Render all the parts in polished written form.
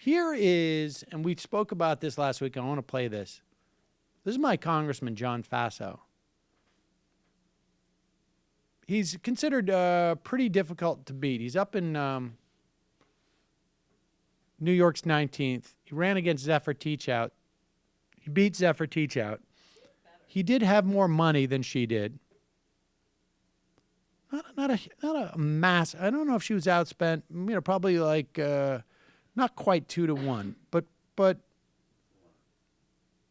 Here is, and we spoke about this last week. I want to play this. This is my Congressman, John Faso. He's considered pretty difficult to beat. He's up in New York's 19th. He ran against Zephyr Teachout. He beat Zephyr Teachout. He did have more money than she did. Not a mass. I don't know if she was outspent. Probably like not quite 2-1, but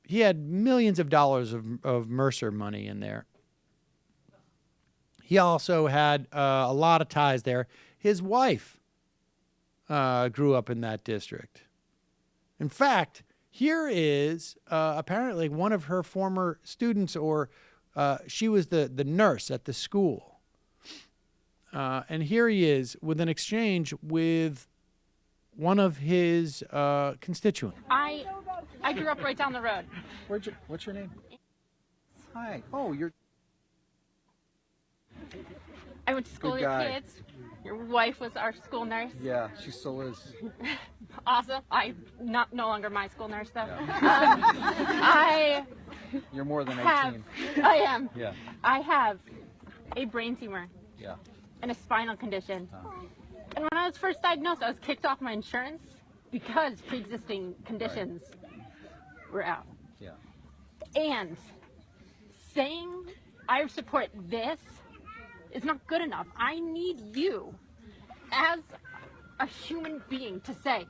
he had millions of dollars of Mercer money in there. He also had a lot of ties there. His wife grew up in that district. In fact, here is apparently one of her former students, or she was the nurse at the school. And here he is with an exchange with one of his constituents. I grew up right down the road. What's your name? Hi. Oh, you're... I went to school with your kids. Your wife was our school nurse. Yeah, she still is. Awesome. No longer my school nurse though. Yeah. You're more than 18. I am. Yeah. I have a brain tumor. Yeah. And a spinal condition. And when I was first diagnosed, I was kicked off my insurance because pre-existing conditions were out. Yeah. And saying I support this is not good enough. I need you as a human being to say,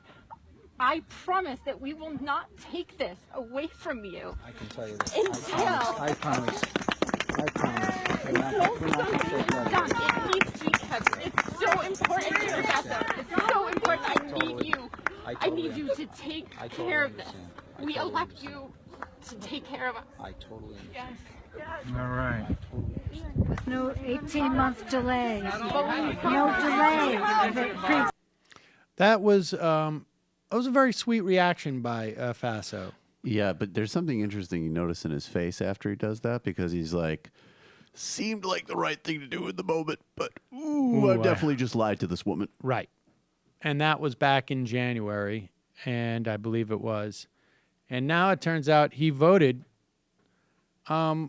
I promise that we will not take this away from you. I can tell you that. Until I promise. It needs to be kept. It's so important, Professor. It's so important. I need you to take care of this. We elect you to take care of us. I totally understand. Yes. All right. No 18-month delay. No delay. That was a very sweet reaction by Faso. Yeah, but there's something interesting you notice in his face after he does that, because he's like, seemed like the right thing to do in the moment, but I've definitely just lied to this woman. Right. And that was back in January, and I believe it was. And now it turns out he voted for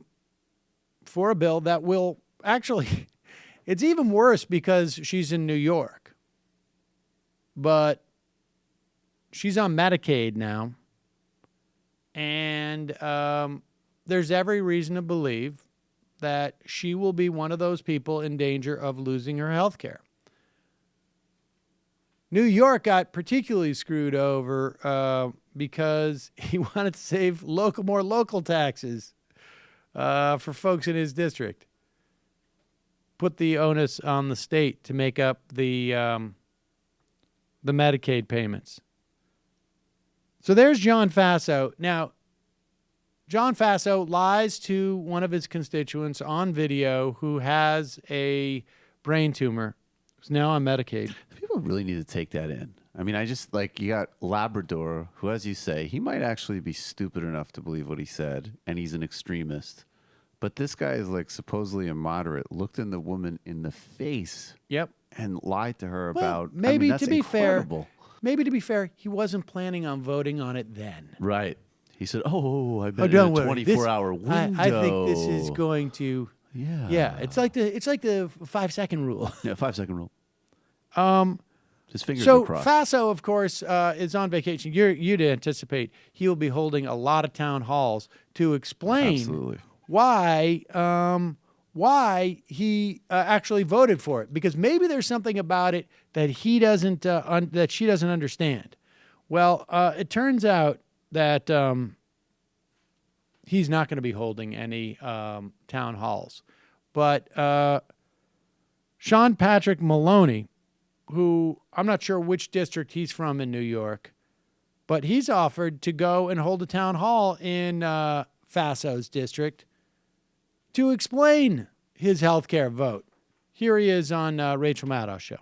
a bill that will actually, it's even worse because she's in New York. But she's on Medicaid now. And there's every reason to believe that she will be one of those people in danger of losing her health care. New York got particularly screwed over because he wanted to save more local taxes for folks in his district. Put the onus on the state to make up the Medicaid payments. So there's John Faso. Now, John Faso lies to one of his constituents on video who has a brain tumor, who's now on Medicaid. People really need to take that in. I mean, you got Labrador, who, as you say, he might actually be stupid enough to believe what he said, and he's an extremist. But this guy is like supposedly a moderate, looked in the woman in the face. Yep. And lied to her about, maybe that's to be incredible. Maybe to be fair, he wasn't planning on voting on it then. Right. He said, I've been in a 24-hour window. I think this is going to... Yeah. Yeah, it's like the 5-second rule. Yeah, 5-second rule. His fingers are crossed. So Faso, of course, is on vacation. You'd anticipate he will be holding a lot of town halls to explain why he actually voted for it, because maybe there's something about it that he doesn't that she doesn't understand. Well, it turns out that he's not going to be holding any town halls, but Sean Patrick Maloney, who I'm not sure which district he's from in New York, but he's offered to go and hold a town hall in Faso's district to explain his healthcare vote. Here he is on Rachel Maddow's show.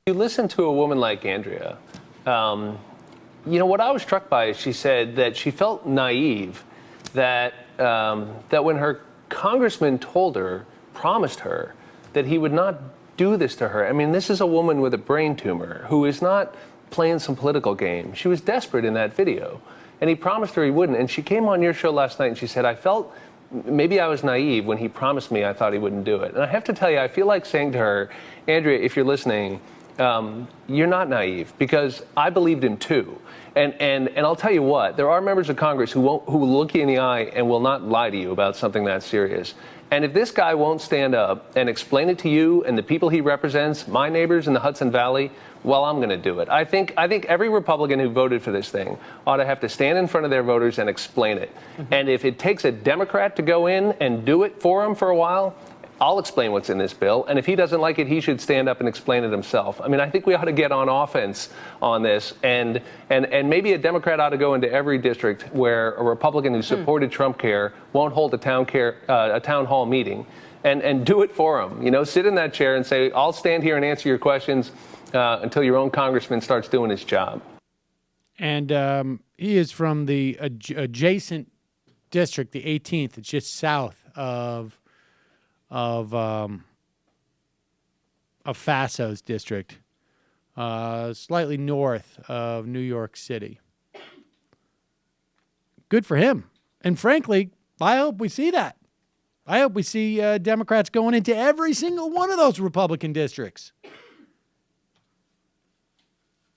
You listen to a woman like Andrea, what I was struck by is she said that she felt naive, that when her congressman promised her that he would not do this to her. I mean, this is a woman with a brain tumor who is not playing some political game. She was desperate in that video. And he promised her he wouldn't. And she came on your show last night and she said, I felt maybe I was naive when he promised me I thought he wouldn't do it. And I have to tell you, I feel like saying to her, Andrea, if you're listening, you're not naive, because I believed him too. And I'll tell you what, there are members of Congress who will look you in the eye and will not lie to you about something that serious. And if this guy won't stand up and explain it to you and the people he represents, my neighbors in the Hudson Valley, well, I'm going to do it. I think every Republican who voted for this thing ought to have to stand in front of their voters and explain it. And if it takes a Democrat to go in and do it for him for a while, I'll explain what's in this bill. And if he doesn't like it, he should stand up and explain it himself. I mean, I think we ought to get on offense on this. And maybe a Democrat ought to go into every district where a Republican who supported Trump care won't hold a town hall meeting and do it for him. You know, sit in that chair and say, I'll stand here and answer your questions until your own congressman starts doing his job. And he is from the adjacent district, the 18th. It's just south of Faso's district, slightly north of New York City. Good for him. And frankly, I hope we see that. I hope we see Democrats going into every single one of those Republican districts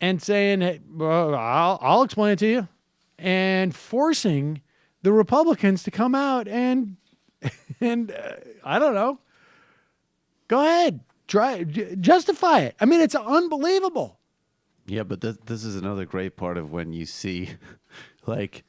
and saying, hey, well, I'll explain it to you, and forcing the Republicans to come out and I don't know, go ahead, justify it. I mean, it's unbelievable. Yeah, but this is another great part of when you see, like,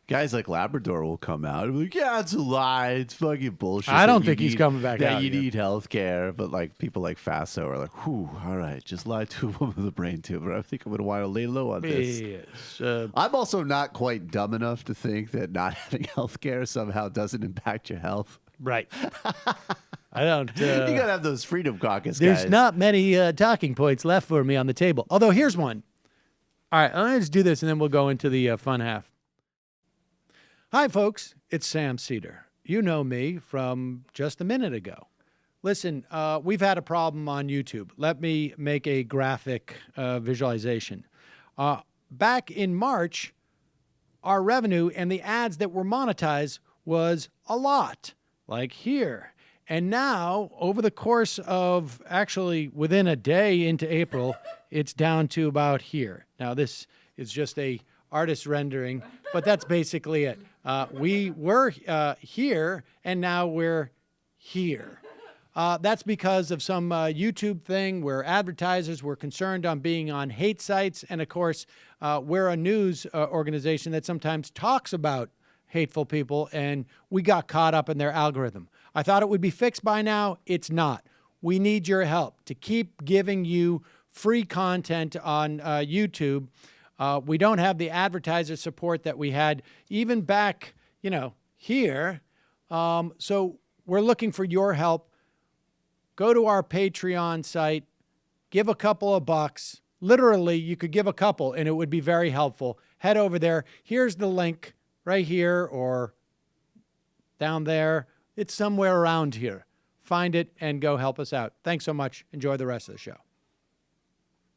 guys like Labrador will come out and be like, yeah, it's a lie. It's fucking bullshit. I don't think he's coming back that out you again. need health care. But, like, people like Faso are like, whew, all right, just lie to a woman with a brain tumor. I think I'm going to want to lay low on this. Yes. I'm also not quite dumb enough to think that not having health care somehow doesn't impact your health. Right. I don't. You got to have those Freedom Caucus There's guys. not many talking points left for me on the table. Although, here's one. All right, let me just do this, and then we'll go into the fun half. Hi, folks. It's Sam Seder. You know me from just a minute ago. Listen, we've had a problem on YouTube. Let me make a graphic visualization. Back in March, our revenue and the ads that were monetized was a lot, like here. And now, over the course of actually within a day into April, it's down to about here. Now, this is just a artist rendering, but that's basically it. We were here, and now we're here. That's because of some YouTube thing where advertisers were concerned on being on hate sites. And, of course, we're a news organization that sometimes talks about hateful people, and we got caught up in their algorithm. I thought it would be fixed by now. It's not. We need your help to keep giving you free content on YouTube. We don't have the advertiser support that we had even back, here. So we're looking for your help. Go to our Patreon site, give a couple of bucks. Literally, you could give a couple, and it would be very helpful. Head over there. Here's the link right here or down there. It's somewhere around here. Find it and go help us out. Thanks so much. Enjoy the rest of the show.